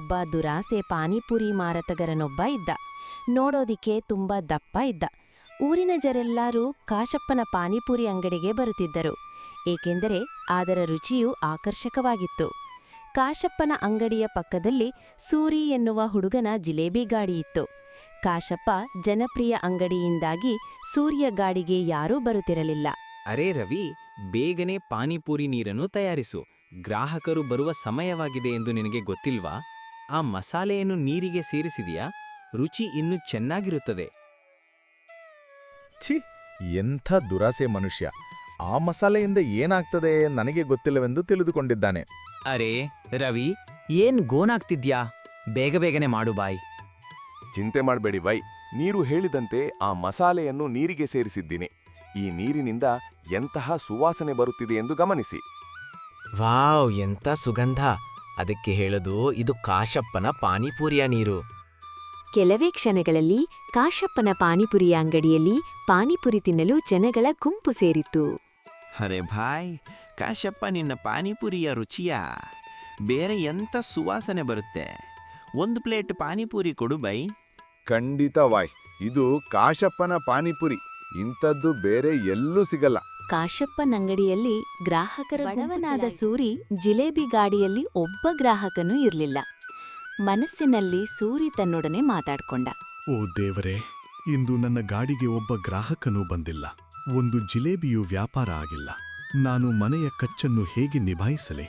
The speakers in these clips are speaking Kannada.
ಒಬ್ಬ ದುರಾಸೆ ಪಾನಿಪುರಿ ಮಾರಾಟಗಾರನೊಬ್ಬ ಇದ್ದ. ನೋಡೋದಿಕ್ಕೆ ತುಂಬ ದಪ್ಪ ಇದ್ದ. ಊರಿನ ಜರೆಲ್ಲರೂ ಕಾಶಪ್ಪನ ಪಾನಿಪುರಿ ಅಂಗಡಿಗೆ ಬರುತ್ತಿದ್ದರು, ಏಕೆಂದರೆ ಅದರ ರುಚಿಯು ಆಕರ್ಷಕವಾಗಿತ್ತು. ಕಾಶಪ್ಪನ ಅಂಗಡಿಯ ಪಕ್ಕದಲ್ಲಿ ಸೂರಿ ಎನ್ನುವ ಹುಡುಗನ ಜಿಲೇಬಿ ಗಾಡಿ ಇತ್ತು. ಕಾಶಪ್ಪ ಜನಪ್ರಿಯ ಅಂಗಡಿಯಿಂದಾಗಿ ಸೂರ್ಯ ಗಾಡಿಗೆ ಯಾರೂ ಬರುತ್ತಿರಲಿಲ್ಲ. ಅರೇ ರವಿ, ಬೇಗನೆ ಪಾನಿಪುರಿ ನೀರನ್ನು ತಯಾರಿಸು. ಗ್ರಾಹಕರು ಬರುವ ಸಮಯವಾಗಿದೆ ಎಂದು ನಿನಗೆ ಗೊತ್ತಿಲ್ವಾ? ಆ ಮಸಾಲೆಯನ್ನು ನೀರಿಗೆ ಸೇರಿಸಿದೆಯಾ? ರುಚಿ ಇನ್ನೂ ಚೆನ್ನಾಗಿರುತ್ತದೆ. ಛೀ, ಎಂಥ ದುರಾಸೆ ಮನುಷ್ಯ! ಆ ಮಸಾಲೆಯಿಂದ ಏನಾಗ್ತದೆ ನನಗೆ ಗೊತ್ತಿಲ್ಲವೆಂದು ತಿಳಿದುಕೊಂಡಿದ್ದಾನೆ. ಅರೇ ರವಿ, ಏನ್ ಗೋನಾಗ್ತಿದ್ಯಾ? ಬೇಗನೆ ಮಾಡು ಬಾಯ್. ಚಿಂತೆ ಮಾಡಬೇಡಿ ವೈ, ನೀರು ಹೇಳಿದಂತೆ ಆ ಮಸಾಲೆಯನ್ನು ನೀರಿಗೆ ಸೇರಿಸಿದ್ದೀನಿ. ಈ ನೀರಿನಿಂದ ಎಂತಹ ಸುವಾಸನೆ ಬರುತ್ತಿದೆ ಎಂದು ಗಮನಿಸಿ. ವಾವ್, ಎಂಥ ಸುಗಂಧ! ಅದಕ್ಕೆ ಹೇಳೋದು ಇದು ಕಾಶಪ್ಪನ ಪಾನಿಪುರಿಯ ನೀರು. ಕೆಲವೇ ಕ್ಷಣಗಳಲ್ಲಿ ಕಾಶಪ್ಪನ ಪಾನಿಪುರಿಯ ಅಂಗಡಿಯಲ್ಲಿ ಪಾನಿಪುರಿ ತಿನ್ನಲು ಜನಗಳ ಗುಂಪು ಸೇರಿತ್ತು. ಅರೆ ಭಾಯ್, ಕಾಶಪ್ಪ ನಿನ್ನ ಪಾನಿಪುರಿಯ ರುಚಿಯ ಬೇರೆ ಎಂಥ ಸುವಾಸನೆ ಬರುತ್ತೆ. ಒಂದು ಪ್ಲೇಟ್ ಪಾನಿಪುರಿ ಕೊಡು ಬೈ. ಖಂಡಿತ ವಾಯ್, ಇದು ಕಾಶಪ್ಪನ ಪಾನಿಪುರಿ. ಇಂಥದ್ದು ಬೇರೆ ಎಲ್ಲೂ ಸಿಗಲ್ಲ. ಕಾಶಪ್ಪನ ಅಂಗಡಿಯಲ್ಲಿ ಗ್ರಾಹಕರ ಬಡವನಾದ ಸೂರಿ ಜಿಲೇಬಿ ಗಾಡಿಯಲ್ಲಿ ಒಬ್ಬ ಗ್ರಾಹಕನೂ ಇರಲಿಲ್ಲ. ಮನಸ್ಸಿನಲ್ಲಿ ಸೂರಿ ತನ್ನೊಡನೆ ಮಾತಾಡ್ಕೊಂಡ. ಓ ದೇವರೇ, ಇಂದು ನನ್ನ ಗಾಡಿಗೆ ಒಬ್ಬ ಗ್ರಾಹಕನೂ ಬಂದಿಲ್ಲ. ಒಂದು ಜಿಲೇಬಿಯೂ ವ್ಯಾಪಾರ ಆಗಿಲ್ಲ. ನಾನು ಮನೆಯ ಖರ್ಚನ್ನು ಹೇಗೆ ನಿಭಾಯಿಸಲಿ?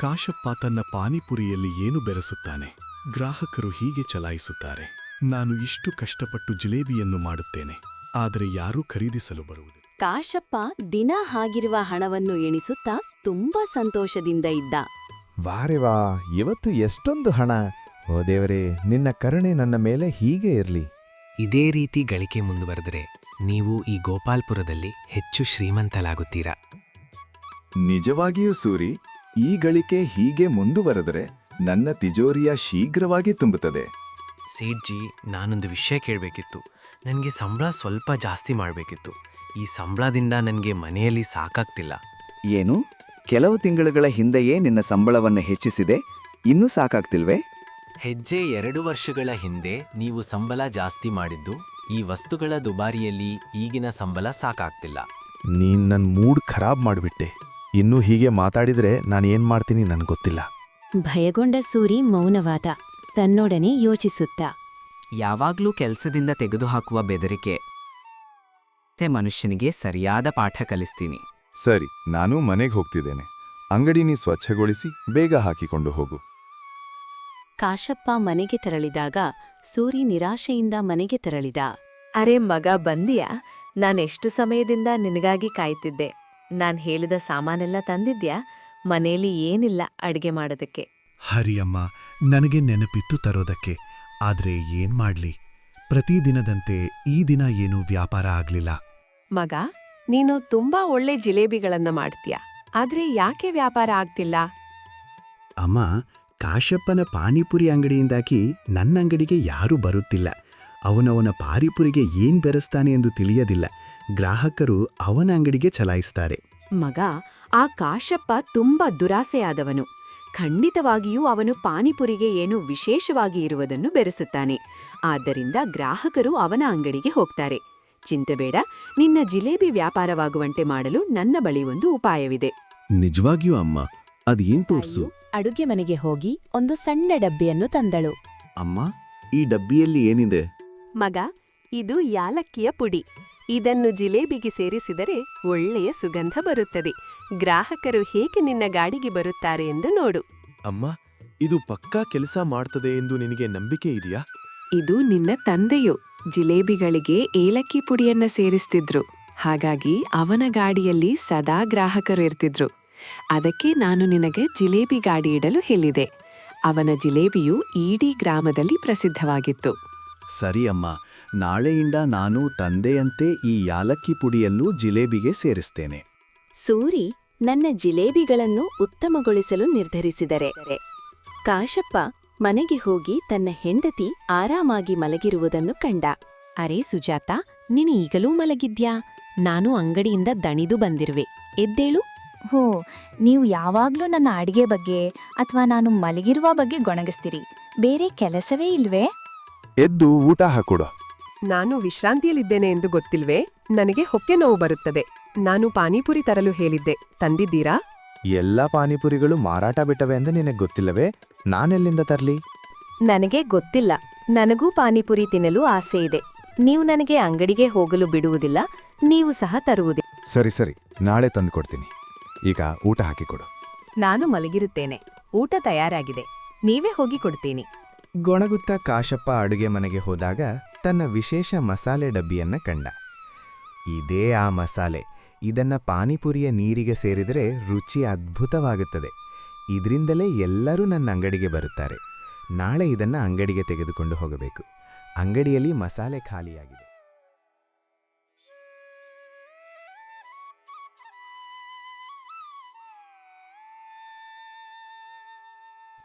ಕಾಶಪ್ಪ ತನ್ನ ಪಾನಿಪುರಿಯಲ್ಲಿ ಏನು ಬೆರೆಸುತ್ತಾನೆ? ಗ್ರಾಹಕರು ಹೀಗೆ ಚಲಾಯಿಸುತ್ತಾರೆ. ನಾನು ಇಷ್ಟು ಕಷ್ಟಪಟ್ಟು ಜಿಲೇಬಿಯನ್ನು ಮಾಡುತ್ತೇನೆ, ಆದರೆ ಯಾರೂ ಖರೀದಿಸಲು ಬರುವುದಿಲ್ಲ. ಕಾಶಪ್ಪ ದಿನ ಹಾಗಿರುವ ಹಣವನ್ನು ಎಣಿಸುತ್ತಾ ತುಂಬಾ ಸಂತೋಷದಿಂದ ಇದ್ದ. ವಾರೆವಾ, ಇವತ್ತು ಎಷ್ಟೊಂದು ಹಣ! ಓ ದೇವರೇ, ನಿನ್ನ ಕರುಣೆ ನನ್ನ ಮೇಲೆ ಹೀಗೆ ಇರಲಿ. ಇದೇ ರೀತಿ ಗಳಿಕೆ ಮುಂದುವರೆದರೆ ನೀವು ಈ ಗೋಪಾಲ್ಪುರದಲ್ಲಿ ಹೆಚ್ಚು ಶ್ರೀಮಂತಲಾಗುತ್ತೀರಾ. ನಿಜವಾಗಿಯೂ ಸೂರಿ, ಈ ಗಳಿಕೆ ಹೀಗೆ ಮುಂದುವರೆದರೆ ನನ್ನ ತಿಜೋರಿಯ ಶೀಘ್ರವಾಗಿ ತುಂಬುತ್ತದೆ. ಸೇಠ್ಜಿ, ನಾನೊಂದು ವಿಷಯ ಕೇಳಬೇಕಿತ್ತು. ನನಗೆ ಸಂಬಳ ಸ್ವಲ್ಪ ಜಾಸ್ತಿ ಮಾಡಬೇಕಿತ್ತು. ಈ ಸಂಬಳದಿಂದ ನನಗೆ ಮನೆಯಲ್ಲಿ ಸಾಕಾಗ್ತಿಲ್ಲ. ಏನು? ಕೆಲವು ತಿಂಗಳುಗಳ ಹಿಂದೆಯೇ ನಿನ್ನ ಸಂಬಳವನ್ನು ಹೆಚ್ಚಿಸಿದೆ, ಇನ್ನೂ ಸಾಕಾಗ್ತಿಲ್ವೇ? ಹೆಜ್ಜೆ 2 ವರ್ಷಗಳ ಹಿಂದೆ ನೀವು ಸಂಬಳ ಜಾಸ್ತಿ ಮಾಡಿದ್ದು. ಈ ವಸ್ತುಗಳ ದುಬಾರಿಯಲ್ಲಿ ಈಗಿನ ಸಂಬಳ ಸಾಕಾಗ್ತಿಲ್ಲ. ನೀನ್ ನನ್ ಮೂಡ್ ಖರಾಬ್ ಮಾಡಿಬಿಟ್ಟೆ. ಇನ್ನೂ ಹೀಗೆ ಮಾತಾಡಿದ್ರೆ ನಾನೇನ್ ಮಾಡ್ತೀನಿ ನನಗೊತ್ತಿಲ್ಲ. ಭಯಗೊಂಡ ಸೂರಿ ಮೌನವಾದ, ತನ್ನೊಡನೆ ಯೋಚಿಸುತ್ತ. ಯಾವಾಗ್ಲೂ ಕೆಲಸದಿಂದ ತೆಗೆದುಹಾಕುವ ಬೆದರಿಕೆ ಮನುಷ್ಯನಿಗೆ ಸರಿಯಾದ ಪಾಠ ಕಲಿಸ್ತೀನಿ. ಸರಿ, ನಾನು ಮನೆಗೆ ಹೋಗ್ತಿದ್ದೇನೆ. ಅಂಗಡಿನಿ ಸ್ವಚ್ಛಗೊಳಿಸಿ ಬೇಗ ಹಾಕಿಕೊಂಡು ಹೋಗು. ಕಾಶಪ್ಪ ಮನೆಗೆ ತೆರಳಿದಾಗ ಸೂರಿ ನಿರಾಶೆಯಿಂದ ಮನೆಗೆ ತೆರಳಿದ. ಅರೆ ಮಗ, ಬಂದಿಯಾ? ನಾನೆಷ್ಟು ಸಮಯದಿಂದ ನಿನಗಾಗಿ ಕಾಯ್ತಿದ್ದೆ. ನಾನ್ ಹೇಳಿದ ಸಾಮಾನೆಲ್ಲ ತಂದಿದ್ಯಾ? ಮನೇಲಿ ಏನಿಲ್ಲ ಅಡ್ಗೆ ಮಾಡೋದಕ್ಕೆ. ಹರಿಯಮ್ಮ, ನನಗೆ ನೆನಪಿತ್ತು ತರೋದಕ್ಕೆ. ಆದ್ರೆ ಏನ್ ಮಾಡ್ಲಿ, ಪ್ರತಿದಿನದಂತೆ ಈ ದಿನ ಏನೂ ವ್ಯಾಪಾರ ಆಗ್ಲಿಲ್ಲ. ಮಗ, ನೀನು ತುಂಬಾ ಒಳ್ಳೆ ಜಿಲೇಬಿಗಳನ್ನ ಮಾಡ್ತೀಯ, ಆದ್ರೆ ಯಾಕೆ ವ್ಯಾಪಾರ ಆಗ್ತಿಲ್ಲ? ಅಮ್ಮ, ಕಾಶಪ್ಪನ ಪಾನಿಪುರಿ ಅಂಗಡಿಯಿಂದಾಗಿ ನನ್ನ ಅಂಗಡಿಗೆ ಯಾರೂ ಬರುತ್ತಿಲ್ಲ. ಅವನವನ ಪಾನಿಪುರಿಗೆ ಏನ್ ಬೆರೆಸ್ತಾನೆ ಎಂದು ತಿಳಿಯದಿಲ್ಲ. ಗ್ರಾಹಕರು ಅವನ ಅಂಗಡಿಗೆ ಚಲಾಯಿಸ್ತಾರೆ. ಮಗ, ಆ ಕಾಶಪ್ಪ ತುಂಬಾ ದುರಾಸೆಯಾದವನು. ಖಂಡಿತವಾಗಿಯೂ ಅವನು ಪಾನಿಪುರಿಗೆ ಏನೂ ವಿಶೇಷವಾಗಿ ಇರುವುದನ್ನು ಬೆರೆಸುತ್ತಾನೆ. ಆದ್ದರಿಂದ ಗ್ರಾಹಕರು ಅವನ ಅಂಗಡಿಗೆ ಹೋಗ್ತಾರೆ. ಚಿಂತೆ ಬೇಡ, ನಿನ್ನ ಜಿಲೇಬಿ ವ್ಯಾಪಾರವಾಗುವಂತೆ ಮಾಡಲು ನನ್ನ ಬಳಿ ಒಂದು ಉಪಾಯವಿದೆ. ನಿಜವಾಗಿಯೂ ಅಮ್ಮ, ಅದೇನ್ ತೋರ್ಸು. ಅಡುಗೆ ಮನೆಗೆ ಹೋಗಿ ಒಂದು ಸಣ್ಣ ಡಬ್ಬಿಯನ್ನು ತಂದಳು. ಅಮ್ಮ, ಈ ಡಬ್ಬಿಯಲ್ಲಿ ಏನಿದೆ? ಮಗ, ಇದು ಯಾಲಕ್ಕಿಯ ಪುಡಿ. ಇದನ್ನು ಜಿಲೇಬಿಗೆ ಸೇರಿಸಿದರೆ ಒಳ್ಳೆಯ ಸುಗಂಧ ಬರುತ್ತದೆ. ಗ್ರಾಹಕರು ಹೇಗೆ ನಿನ್ನ ಗಾಡಿಗೆ ಬರುತ್ತಾರೆ ಎಂದು ನೋಡು. ಅಮ್ಮ, ಇದು ಪಕ್ಕಾ ಕೆಲಸ ಮಾಡ್ತದೆ ಎಂದು ನಿನಗೆ ನಂಬಿಕೆ ಇದೆಯಾ? ಇದು ನಿನ್ನ ತಂದೆಯು ಜಿಲೇಬಿಗಳಿಗೆ ಏಲಕ್ಕಿ ಪುಡಿಯನ್ನ ಸೇರಿಸ್ತಿದ್ರು. ಹಾಗಾಗಿ ಅವನ ಗಾಡಿಯಲ್ಲಿ ಸದಾ ಗ್ರಾಹಕರು ಇರ್ತಿದ್ರು. ಅದಕ್ಕೆ ನಾನು ನಿನಗೆ ಜಿಲೇಬಿ ಗಾಡಿ ಇಡಲು ಹೇಳಿದೆ. ಅವನ ಜಿಲೇಬಿಯು ಇಡೀ ಗ್ರಾಮದಲ್ಲಿ ಪ್ರಸಿದ್ಧವಾಗಿತ್ತು. ಸರಿ ಅಮ್ಮ, ನಾಳೆಯಿಂದ ನಾನು ತಂದೆಯಂತೆ ಈ ಯಾಲಕ್ಕಿ ಪುಡಿಯನ್ನು ಜಿಲೇಬಿಗೆ ಸೇರಿಸ್ತೇನೆ. ಸೂರಿ ನನ್ನ ಜಿಲೇಬಿಗಳನ್ನು ಉತ್ತಮಗೊಳಿಸಲು ನಿರ್ಧರಿಸಿದರೆ. ಕಾಶಪ್ಪ ಮನೆಗೆ ಹೋಗಿ ತನ್ನ ಹೆಂಡತಿ ಆರಾಮಾಗಿ ಮಲಗಿರುವುದನ್ನು ಕಂಡ. ಅರೇ ಸುಜಾತ, ನೀನು ಈಗಲೂ ಮಲಗಿದ್ಯಾ? ನಾನು ಅಂಗಡಿಯಿಂದ ದಣಿದು ಬಂದಿರುವೆ, ಎದ್ದೇಳು. ಹೋ, ನೀವು ಯಾವಾಗ್ಲೂ ನನ್ನ ಅಡಿಗೆ ಬಗ್ಗೆ ಅಥವಾ ನಾನು ಮಲಗಿರುವ ಬಗ್ಗೆ ಗೊಣಗಿಸ್ತೀರಿ. ಬೇರೆ ಕೆಲಸವೇ ಇಲ್ವೇ? ಎದ್ದು ಊಟ ಹಾಕೊಡು. ನಾನು ವಿಶ್ರಾಂತಿಯಲ್ಲಿದ್ದೇನೆ ಎಂದು ಗೊತ್ತಿಲ್ವೇ? ನನಗೆ ಹೊಕ್ಕೆ ನೋವು ಬರುತ್ತದೆ. ನಾನು ಪಾನಿಪುರಿ ತರಲು ಹೇಳಿದ್ದೆ, ತಂದಿದ್ದೀರಾ? ಎಲ್ಲ ಪಾನಿಪುರಿಗಳು ಮಾರಾಟ ಬಿಟ್ಟವೆ ಎಂದು ನಿನಗೆ ಗೊತ್ತಿಲ್ಲವೇ? ನಾನೆಲ್ಲಿಂದ ತರ್ಲಿ? ನನಗೆ ಗೊತ್ತಿಲ್ಲ. ನನಗೂ ಪಾನಿಪುರಿ ತಿನ್ನಲು ಆಸೆ ಇದೆ. ನೀವು ನನಗೆ ಅಂಗಡಿಗೆ ಹೋಗಲು ಬಿಡುವುದಿಲ್ಲ, ನೀವು ಸಹ ತರುವುದಿಲ್ಲ. ಸರಿ ಸರಿ, ನಾಳೆ ತಂದುಕೊಡ್ತೀನಿ. ಈಗ ಊಟ ಹಾಕಿಕೊಡು. ನಾನು ಮಲಗಿರುತ್ತೇನೆ. ಊಟ ತಯಾರಾಗಿದೆ, ನೀವೇ ಹೋಗಿ ಕೊಡ್ತೀನಿ. ಗೊಣಗುತ್ತಾ ಕಾಶಪ್ಪ ಅಡುಗೆ ಮನೆಗೆ ಹೋದಾಗ ತನ್ನ ವಿಶೇಷ ಮಸಾಲೆ ಡಬ್ಬಿಯನ್ನ ಕಂಡ. ಇದೇ ಆ ಮಸಾಲೆ. ಇದನ್ನ ಪಾನಿಪುರಿಯ ನೀರಿಗೆ ಸೇರಿದರೆ ರುಚಿ ಅದ್ಭುತವಾಗುತ್ತದೆ. ಇದರಿಂದಲೇ ಎಲ್ಲರೂ ನನ್ನ ಅಂಗಡಿಗೆ ಬರುತ್ತಾರೆ. ನಾಳೆ ಇದನ್ನ ಅಂಗಡಿಗೆ ತೆಗೆದುಕೊಂಡು ಹೋಗಬೇಕು. ಅಂಗಡಿಯಲ್ಲಿ ಮಸಾಲೆ ಖಾಲಿಯಾಗಿದೆ.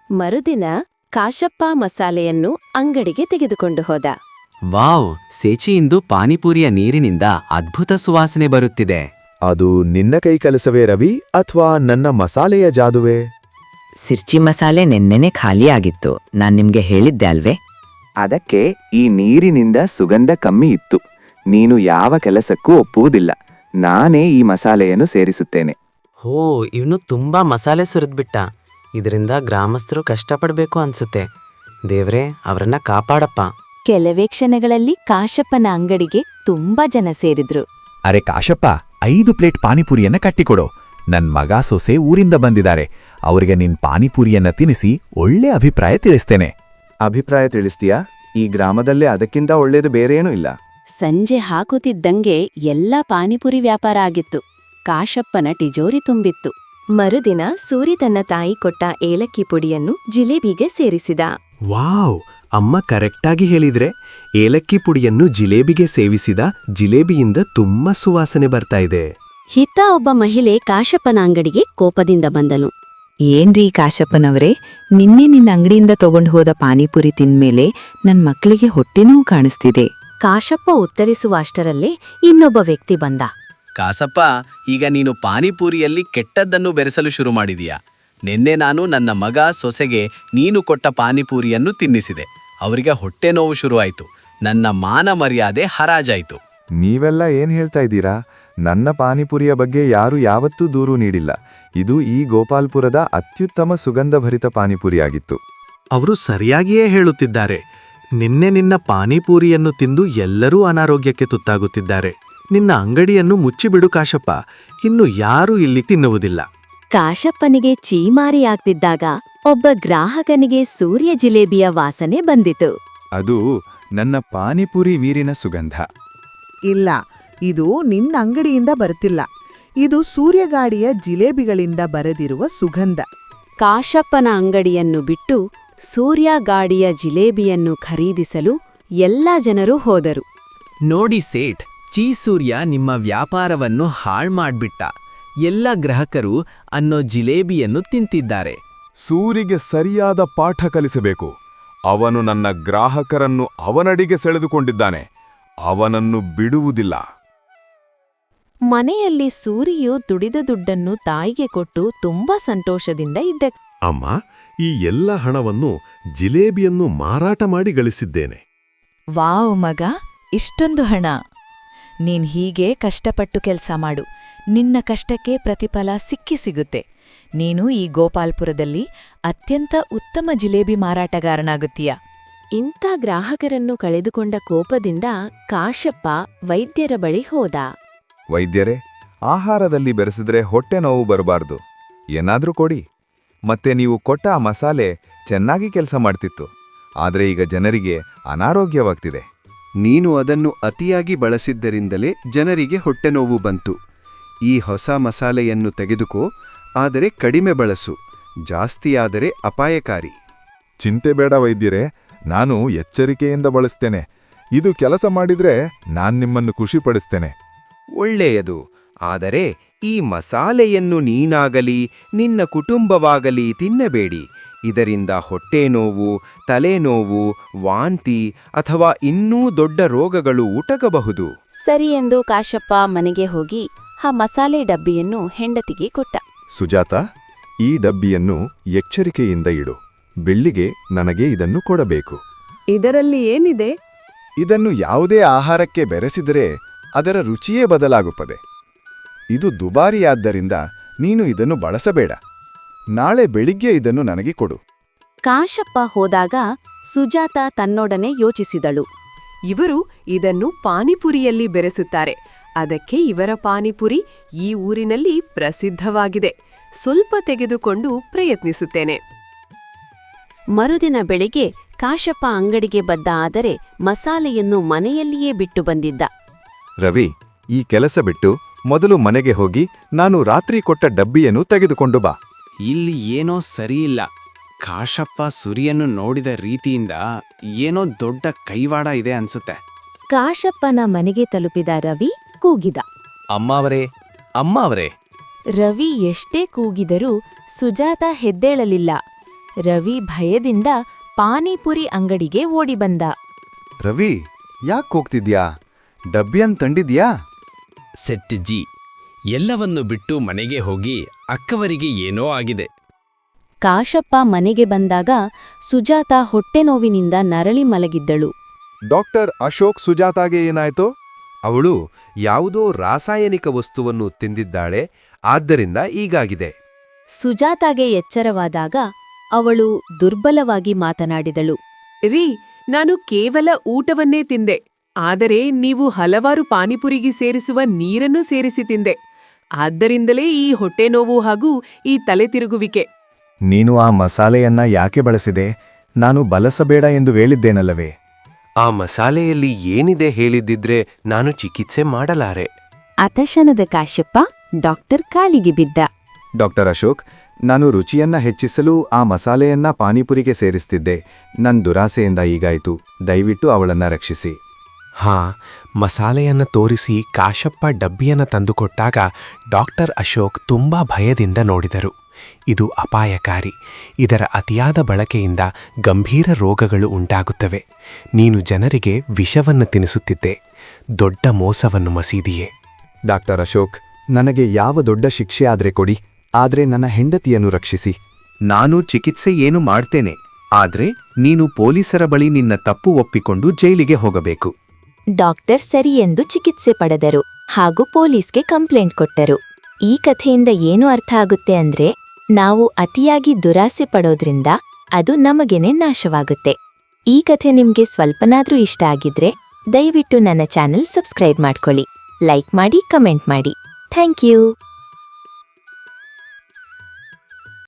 ಮರುದಿನ ಕಾಶಪ್ಪ ಮಸಾಲೆಯನ್ನು ಅಂಗಡಿಗೆ ತೆಗೆದುಕೊಂಡು ಹೋದ. ವಾವ್, ಸೇಚಿಯಿಂದು ಪಾನಿಪುರಿಯ ನೀರಿನಿಂದ ಅದ್ಭುತ ಸುವಾಸನೆ ಬರುತ್ತಿದೆ. ಅದು ನಿನ್ನ ಕೈ ಕೆಲಸವೇ ರವಿ, ಅಥವಾ ನನ್ನ ಮಸಾಲೆಯ ಜಾದುವೇ? ಸಿರ್ಚಿ ಮಸಾಲೆ ನೆನ್ನೆನೆ ಖಾಲಿಯಾಗಿತ್ತು, ನಾನ್ ನಿಮ್ಗೆ ಹೇಳಿದ್ದೆ ಅಲ್ವೇ? ಅದಕ್ಕೆ ಈ ನೀರಿನಿಂದ ಸುಗಂಧ ಕಮ್ಮಿ ಇತ್ತು. ನೀನು ಯಾವ ಕೆಲಸಕ್ಕೂ ಒಪ್ಪುವುದಿಲ್ಲ. ನಾನೇ ಈ ಮಸಾಲೆಯನ್ನು ಸೇರಿಸುತ್ತೇನೆ. ಹೋ, ಇವನು ತುಂಬಾ ಮಸಾಲೆ ಸುರಿದ್ಬಿಟ್ಟ. ಇದರಿಂದ ಗ್ರಾಮಸ್ಥರು ಕಷ್ಟಪಡ್ಬೇಕು ಅನ್ಸುತ್ತೆ. ದೇವ್ರೇ, ಅವರನ್ನ ಕಾಪಾಡಪ್ಪ. ಕೆಲವೇ ಕ್ಷಣಗಳಲ್ಲಿ ಕಾಶಪ್ಪನ ಅಂಗಡಿಗೆ ತುಂಬಾ ಜನ ಸೇರಿದ್ರು. ಅರೆ ಕಾಶಪ್ಪ, 5 ಪ್ಲೇಟ್ ಪಾನಿಪುರಿಯನ್ನ ಕಟ್ಟಿಕೊಡು. ನನ್ ಮಗ ಸೊಸೆ ಊರಿಂದ ಬಂದಿದ್ದಾರೆ. ಅವರಿಗೆ ನಿನ್ ಪಾನಿಪುರಿಯನ್ನ ತಿನ್ನಿಸಿ ಒಳ್ಳೆ ಅಭಿಪ್ರಾಯ ತಿಳಿಸ್ತೇನೆ. ಅಭಿಪ್ರಾಯ ತಿಳಿಸ್ತೀಯಾ? ಈ ಗ್ರಾಮದಲ್ಲೇ ಅದಕ್ಕಿಂತ ಒಳ್ಳೇದು ಬೇರೇನೂ ಇಲ್ಲ. ಸಂಜೆ ಹಾಕುತ್ತಿದ್ದಂಗೆ ಎಲ್ಲ ಪಾನಿಪುರಿ ವ್ಯಾಪಾರ ಆಗಿತ್ತು. ಕಾಶಪ್ಪನ ಟಿಜೋರಿ ತುಂಬಿತ್ತು. ಮರುದಿನ ಸೂರಿ ತನ್ನ ತಾಯಿ ಕೊಟ್ಟ ಏಲಕ್ಕಿ ಪುಡಿಯನ್ನು ಜಿಲೇಬಿಗೆ ಸೇರಿಸಿದ. ವಾವ್, ಅಮ್ಮ ಕರೆಕ್ಟಾಗಿ ಹೇಳಿದ್ರೆ. ಏಲಕ್ಕಿ ಪುಡಿಯನ್ನು ಜಿಲೇಬಿಗೆ ಸೇವಿಸಿದ ಜಿಲೇಬಿಯಿಂದ ತುಂಬಾ ಸುವಾಸನೆ ಬರ್ತಾ ಇದೆ. ಹಿತ ಒಬ್ಬ ಮಹಿಳೆ ಕಾಶಪ್ಪನ ಅಂಗಡಿಗೆ ಕೋಪದಿಂದ ಬಂದನು. ಏನ್ರೀ ಕಾಶಪ್ಪನವರೇ, ನಿನ್ನೆ ನಿನ್ನ ಅಂಗಡಿಯಿಂದ ತಗೊಂಡು ಹೋದ ಪಾನಿಪುರಿ ತಿಂದ್ಮೇಲೆ ನನ್ ಮಕ್ಕಳಿಗೆ ಹೊಟ್ಟೆನೋವು ಕಾಣಿಸ್ತಿದೆ. ಕಾಶಪ್ಪ ಉತ್ತರಿಸುವ ಅಷ್ಟರಲ್ಲೇ ಇನ್ನೊಬ್ಬ ವ್ಯಕ್ತಿ ಬಂದ. ಕಾಸಪ್ಪ, ಈಗ ನೀನು ಪಾನಿಪುರಿಯಲ್ಲಿ ಕೆಟ್ಟದ್ದನ್ನು ಬೆರೆಸಲು ಶುರು ಮಾಡಿದೀಯಾ. ನಿನ್ನೆ ನಾನು ನನ್ನ ಮಗ ಸೊಸೆಗೆ ನೀನು ಕೊಟ್ಟ ಪಾನಿಪುರಿಯನ್ನು ತಿನ್ನಿಸಿದೆ. ಅವರಿಗೆ ಹೊಟ್ಟೆ ನೋವು ಶುರುವಾಯಿತು. ನನ್ನ ಮಾನ ಮರ್ಯಾದೆ ಹರಾಜಾಯಿತು. ನೀವೆಲ್ಲ ಏನ್ ಹೇಳ್ತಾ ಇದ್ದೀರಾ? ನನ್ನ ಪಾನಿಪುರಿಯ ಬಗ್ಗೆ ಯಾರು ಯಾವತ್ತೂ ದೂರು ನೀಡಿಲ್ಲ. ಇದು ಈ ಗೋಪಾಲ್ಪುರದ ಅತ್ಯುತ್ತಮ ಸುಗಂಧಭರಿತ ಪಾನಿಪುರಿಯಾಗಿತ್ತು. ಅವರು ಸರಿಯಾಗಿಯೇ ಹೇಳುತ್ತಿದ್ದಾರೆ. ನಿನ್ನೆ ನಿನ್ನ ಪಾನಿಪೂರಿಯನ್ನು ತಿಂದು ಎಲ್ಲರೂ ಅನಾರೋಗ್ಯಕ್ಕೆ ತುತ್ತಾಗುತ್ತಿದ್ದಾರೆ. ನಿನ್ನ ಅಂಗಡಿಯನ್ನು ಮುಚ್ಚಿಬಿಡು ಕಾಶಪ್ಪ. ಇನ್ನು ಯಾರೂ ಇಲ್ಲಿ ತಿನ್ನುವುದಿಲ್ಲ. ಕಾಶಪ್ಪನಿಗೆ ಚೀಮಾರಿಯಾಗ್ತಿದ್ದಾಗ ಒಬ್ಬ ಗ್ರಾಹಕನಿಗೆ ಸೂರ್ಯ ಜಿಲೇಬಿಯ ವಾಸನೆ ಬಂದಿತು. ಅದು ನನ್ನ ಪಾನಿಪುರಿ ನೀರಿನ ಸುಗಂಧ. ಇಲ್ಲ, ಇದು ನಿನ್ನ ಅಂಗಡಿಯಿಂದ ಬರುತ್ತಿಲ್ಲ. ಇದು ಸೂರ್ಯಗಾಡಿಯ ಜಿಲೇಬಿಗಳಿಂದ ಬರೆದಿರುವ ಸುಗಂಧ. ಕಾಶಪ್ಪನ ಅಂಗಡಿಯನ್ನು ಬಿಟ್ಟು ಸೂರ್ಯಗಾಡಿಯ ಜಿಲೇಬಿಯನ್ನು ಖರೀದಿಸಲು ಎಲ್ಲ ಜನರು ಹೋದರು. ನೋಡಿ ಸೇಠ್, ಸೂರ್ಯ ನಿಮ್ಮ ವ್ಯಾಪಾರವನ್ನು ಹಾಳ್ ಮಾಡ್ಬಿಟ್ಟ. ಎಲ್ಲ ಗ್ರಾಹಕರು ಅನ್ನೋ ಜಿಲೇಬಿಯನ್ನು ತಿಂತಿದ್ದಾರೆ. ಸೂರಿಗೆ ಸರಿಯಾದ ಪಾಠ ಕಲಿಸಬೇಕು. ಅವನು ನನ್ನ ಗ್ರಾಹಕರನ್ನು ಅವನಡಿಗೆ ಸೆಳೆದುಕೊಂಡಿದ್ದಾನೆ. ಅವನನ್ನು ಬಿಡುವುದಿಲ್ಲ. ಮನೆಯಲ್ಲಿ ಸೂರಿಯು ದುಡಿದ ದುಡ್ಡನ್ನು ತಾಯಿಗೆ ಕೊಟ್ಟು ತುಂಬಾ ಸಂತೋಷದಿಂದ ಇದ್ದ. ಅಮ್ಮ, ಈ ಎಲ್ಲ ಹಣವನ್ನು ಜಿಲೇಬಿಯನ್ನು ಮಾರಾಟ ಮಾಡಿ ಗಳಿಸಿದ್ದೇನೆ. ವಾವ್ ಮಗ, ಇಷ್ಟೊಂದು ಹಣ! ನೀನ್ ಹೀಗೆ ಕಷ್ಟಪಟ್ಟು ಕೆಲ್ಸ ಮಾಡು. ನಿನ್ನ ಕಷ್ಟಕ್ಕೆ ಪ್ರತಿಫಲ ಸಿಗುತ್ತೆ. ನೀನು ಈ ಗೋಪಾಲ್ಪುರದಲ್ಲಿ ಅತ್ಯಂತ ಉತ್ತಮ ಜಿಲೇಬಿ ಮಾರಾಟಗಾರನಾಗುತ್ತೀಯ. ಇಂಥ ಗ್ರಾಹಕರನ್ನು ಕಳೆದುಕೊಂಡ ಕೋಪದಿಂದ ಕಾಶಪ್ಪ ವೈದ್ಯರ ಬಳಿ ಹೋದ. ವೈದ್ಯರೇ, ಆಹಾರದಲ್ಲಿ ಬೆರೆಸಿದ್ರೆ ಹೊಟ್ಟೆ ನೋವು ಬರಬಾರ್ದು. ಏನಾದ್ರೂ ಕೊಡಿ. ಮತ್ತೆ ನೀವು ಕೊಟ್ಟ ಆ ಮಸಾಲೆ ಚೆನ್ನಾಗಿ ಕೆಲಸ ಮಾಡ್ತಿತ್ತು. ಆದ್ರೆ ಈಗ ಜನರಿಗೆ ಅನಾರೋಗ್ಯವಾಗ್ತಿದೆ. ನೀನು ಅದನ್ನು ಅತಿಯಾಗಿ ಬಳಸಿದ್ದರಿಂದಲೇ ಜನರಿಗೆ ಹೊಟ್ಟೆನೋವು ಬಂತು. ಈ ಹೊಸ ಮಸಾಲೆಯನ್ನು ತೆಗೆದುಕೋ, ಆದರೆ ಕಡಿಮೆ ಬಳಸು. ಜಾಸ್ತಿಯಾದರೆ ಅಪಾಯಕಾರಿ. ಚಿಂತೆ ಬೇಡ ವೈದ್ಯರೇ, ನಾನು ಎಚ್ಚರಿಕೆಯಿಂದ ಬಳಸ್ತೇನೆ. ಇದು ಕೆಲಸ ಮಾಡಿದ್ರೆ ನಾನ್ ನಿಮ್ಮನ್ನು ಖುಷಿಪಡಿಸ್ತೇನೆ. ಒಳ್ಳೆಯದು. ಆದರೆ ಈ ಮಸಾಲೆಯನ್ನು ನೀನಾಗಲಿ ನಿನ್ನ ಕುಟುಂಬವಾಗಲಿ ತಿನ್ನಬೇಡಿ. ಇದರಿಂದ ಹೊಟ್ಟೆನೋವು, ತಲೆನೋವು, ವಾಂತಿ ಅಥವಾ ಇನ್ನೂ ದೊಡ್ಡ ರೋಗಗಳು ಉಟಕಬಹುದು. ಸರಿ ಎಂದು ಕಾಶಪ್ಪ ಮನೆಗೆ ಹೋಗಿ ಆ ಮಸಾಲೆ ಡಬ್ಬಿಯನ್ನು ಹೆಂಡತಿಗೆ ಕೊಟ್ಟ. ಸುಜಾತ, ಈ ಡಬ್ಬಿಯನ್ನು ಎಚ್ಚರಿಕೆಯಿಂದ ಇಡು. ಬೆಳ್ಳಿಗೆ ನನಗೆ ಇದನ್ನು ಕೊಡಬೇಕು. ಇದರಲ್ಲಿ ಏನಿದೆ? ಇದನ್ನು ಯಾವುದೇ ಆಹಾರಕ್ಕೆ ಬೆರೆಸಿದರೆ ಅದರ ರುಚಿಯೇ ಬದಲಾಗುತ್ತದೆ. ಇದು ದುಬಾರಿಯಾದ್ದರಿಂದ ನೀನು ಇದನ್ನು ಬಳಸಬೇಡ. ನಾಳೆ ಬೆಳಿಗ್ಗೆ ಇದನ್ನು ನನಗೆ ಕೊಡು. ಕಾಶಪ್ಪ ಹೋದಾಗ ಸುಜಾತ ತನ್ನೊಡನೆ ಯೋಚಿಸಿದಳು. ಇವರು ಇದನ್ನು ಪಾನಿಪುರಿಯಲ್ಲಿ ಬೆರೆಸುತ್ತಾರೆ. ಅದಕ್ಕೆ ಇವರ ಪಾನಿಪುರಿ ಈ ಊರಿನಲ್ಲಿ ಪ್ರಸಿದ್ಧವಾಗಿದೆ. ಸ್ವಲ್ಪ ತೆಗೆದುಕೊಂಡು ಪ್ರಯತ್ನಿಸುತ್ತೇನೆ. ಮರುದಿನ ಬೆಳಿಗ್ಗೆ ಕಾಶಪ್ಪ ಅಂಗಡಿಗೆ ಬಂದ. ಆದರೆ ಮಸಾಲೆಯನ್ನು ಮನೆಯಲ್ಲಿಯೇ ಬಿಟ್ಟು ಬಂದಿದ್ದ. ರವಿ, ಈ ಕೆಲಸ ಬಿಟ್ಟು ಮೊದಲು ಮನೆಗೆ ಹೋಗಿ ನಾನು ರಾತ್ರಿ ಕೊಟ್ಟ ಡಬ್ಬಿಯನ್ನು ತೆಗೆದುಕೊಂಡು ಬಾ. ಇಲ್ಲಿ ಏನೋ ಸರಿಯಿಲ್ಲ. ಕಾಶಪ್ಪ ಸುರಿಯನ್ನು ನೋಡಿದ ರೀತಿಯಿಂದ ಏನೋ ದೊಡ್ಡ ಕೈವಾಡ ಇದೆ ಅನ್ಸುತ್ತೆ. ಕಾಶಪ್ಪನ ಮನೆಗೆ ತಲುಪಿದ ರವಿ ಕೂಗಿದ. ಅಮ್ಮವರೇ, ಅಮ್ಮವರೇ. ರವಿ ಎಷ್ಟೇ ಕೂಗಿದರೂ ಸುಜಾತ ಹೆದ್ದೇಳಲಿಲ್ಲ. ರವಿ ಭಯದಿಂದ ಪಾನಿಪುರಿ ಅಂಗಡಿಗೆ ಓಡಿಬಂದ. ರವಿ, ಯಾಕೆ ಹೋಗ್ತಿದ್ಯಾ? ಡಬ್ಬಿಯನ್ ತಂಡಿದ್ಯಾ? ಸೆಟ್ಜಿ, ಎಲ್ಲವನ್ನು ಬಿಟ್ಟು ಮನೆಗೆ ಹೋಗಿ ಅಕ್ಕವರಿಗೆ ಏನೋ ಆಗಿದೆ. ಕಾಶಪ್ಪ ಮನೆಗೆ ಬಂದಾಗ ಸುಜಾತ ಹೊಟ್ಟೆನೋವಿನಿಂದ ನರಳಿ ಮಲಗಿದ್ದಳು. ಡಾಕ್ಟರ್ ಅಶೋಕ್, ಸುಜಾತಾಗೆ ಏನಾಯ್ತು? ಅವಳು ಯಾವುದೋ ರಾಸಾಯನಿಕ ವಸ್ತುವನ್ನು ತಿಂದಿದ್ದಾಳೆ, ಆದ್ದರಿಂದ ಹೀಗಾಗಿದೆ. ಸುಜಾತಾಗೆ ಎಚ್ಚರವಾದಾಗ ಅವಳು ದುರ್ಬಲವಾಗಿ ಮಾತನಾಡಿದಳು. ರೀ, ನಾನು ಕೇವಲ ಊಟವನ್ನೇ ತಿಂದೆ. ಆದರೆ ನೀವು ಹಲವಾರು ಪಾನಿಪುರಿಗೆ ಸೇರಿಸುವ ನೀರನ್ನು ಸೇರಿಸಿ ತಿಂದೆ. ಆದ್ದರಿಂದಲೇ ಈ ಹೊಟ್ಟೆನೋವು ಹಾಗೂ ಈ ತಲೆ ತಿರುಗುವಿಕೆ. ನೀನು ಆ ಮಸಾಲೆಯನ್ನ ಯಾಕೆ ಬಳಸಿದೆ? ನಾನು ಬಳಸಬೇಡ ಎಂದು ಹೇಳಿದ್ದೇನಲ್ಲವೇ? ಆ ಮಸಾಲೆಯಲ್ಲಿ ಏನಿದೆ ಹೇಳಿದ್ದಿದ್ರೆ ನಾನು ಚಿಕಿತ್ಸೆ ಮಾಡಲಾರೆ. ಅತಶನದ ಕಾಶಪ್ಪ ಡಾಕ್ಟರ್ ಕಾಲಿಗೆ ಬಿದ್ದ. ಡಾಕ್ಟರ್ ಅಶೋಕ್, ನಾನು ರುಚಿಯನ್ನ ಹೆಚ್ಚಿಸಲು ಆ ಮಸಾಲೆಯನ್ನ ಪಾನಿಪುರಿಗೆ ಸೇರಿಸ್ತಿದ್ದೆ. ನನ್ ದುರಾಸೆಯಿಂದ ಹೀಗಾಯ್ತು. ದಯವಿಟ್ಟು ಅವಳನ್ನ ರಕ್ಷಿಸಿ. ಹಾ, ಮಸಾಲೆಯನ್ನು ತೋರಿಸಿ ಕಾಶಪ್ಪ ಡಬ್ಬಿಯನ್ನು ತಂದುಕೊಟ್ಟಾಗ ಡಾಕ್ಟರ್ ಅಶೋಕ್ ತುಂಬಾ ಭಯದಿಂದ ನೋಡಿದರು. ಇದು ಅಪಾಯಕಾರಿ. ಇದರ ಅತಿಯಾದ ಬಳಕೆಯಿಂದ ಗಂಭೀರ ರೋಗಗಳು ಉಂಟಾಗುತ್ತವೆ. ನೀನು ಜನರಿಗೆ ವಿಷವನ್ನು ತಿನ್ನಿಸುತ್ತಿದ್ದೆ. ದೊಡ್ಡ ಮೋಸವನ್ನು ಮಸೀದಿಯೇ. ಡಾಕ್ಟರ್ ಅಶೋಕ್, ನನಗೆ ಯಾವ ದೊಡ್ಡ ಶಿಕ್ಷೆ ಆದ್ರೆ ಕೊಡಿ, ಆದ್ರೆ ನನ್ನ ಹೆಂಡತಿಯನ್ನು ರಕ್ಷಿಸಿ. ನಾನು ಚಿಕಿತ್ಸೆ ಏನು ಮಾಡ್ತೇನೆ, ಆದ್ರೆ ನೀನು ಪೊಲೀಸರ ಬಳಿ ನಿನ್ನ ತಪ್ಪು ಒಪ್ಪಿಕೊಂಡು ಜೈಲಿಗೆ ಹೋಗಬೇಕು. ಡಾಕ್ಟರ್ ಸರಿ ಎಂದು ಚಿಕಿತ್ಸೆ ಪಡೆದರು ಹಾಗೂ ಪೊಲೀಸ್ಗೆ ಕಂಪ್ಲೇಂಟ್ ಕೊಟ್ಟರು. ಈ ಕಥೆಯಿಂದ ಏನು ಅರ್ಥ ಆಗುತ್ತೆ ಅಂದ್ರೆ, ನಾವು ಅತಿಯಾಗಿ ದುರಾಸೆ ಪಡೋದ್ರಿಂದ ಅದು ನಮಗೇನೆ ನಾಶವಾಗುತ್ತೆ. ಈ ಕಥೆ ನಿಮ್ಗೆ ಸ್ವಲ್ಪನಾದ್ರೂ ಇಷ್ಟ ಆಗಿದ್ರೆ ದಯವಿಟ್ಟು ನನ್ನ ಚಾನೆಲ್ ಸಬ್ಸ್ಕ್ರೈಬ್ ಮಾಡ್ಕೊಳ್ಳಿ, ಲೈಕ್ ಮಾಡಿ, ಕಮೆಂಟ್ ಮಾಡಿ. Thank you.